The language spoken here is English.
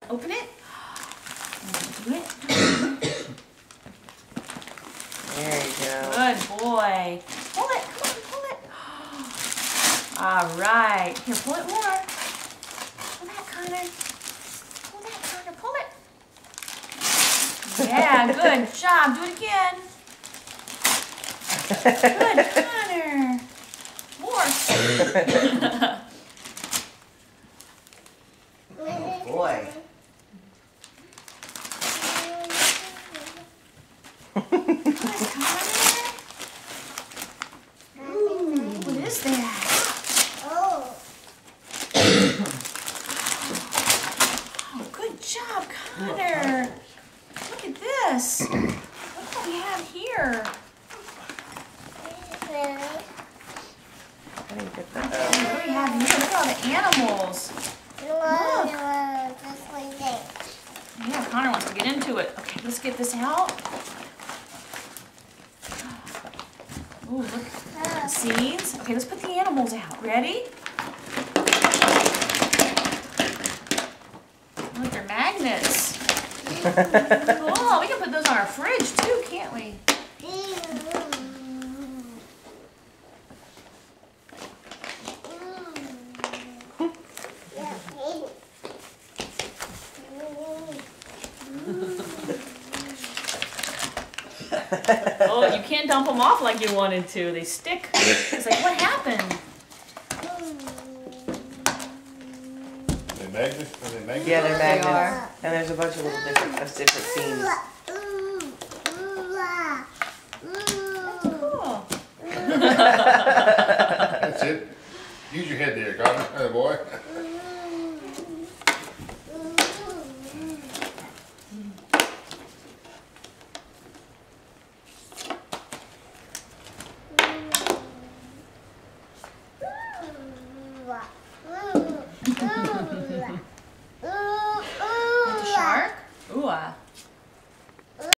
Open it. Do it. There you go. Good boy. Pull it. Come on, pull it. All right. Here, pull it more. Pull that, Connor. Pull that, Connor. Pull it. Yeah, good job. Do it again. Good, Connor. More. Oh boy. Good, Connor. Ooh, what is that? Oh, good job, Connor. Look at this. Look what we have here. How do you get that What out? do we have here? Look at all the animals. Look. Yeah, Connor wants to get into it. Okay, let's get this out. Ooh, look at the scenes. Okay, let's put the animals out. Ready? Look, they're magnets. Oh, we can put those on our fridge too, can't we? Oh, you can't dump them off like you wanted to. They stick. It's like, what happened? They magnets? Are they magnets? Yeah, they're They magnets. are. And there's a bunch of little different scenes. Cool. That's it. Use your head there, Connor. Hey, boy.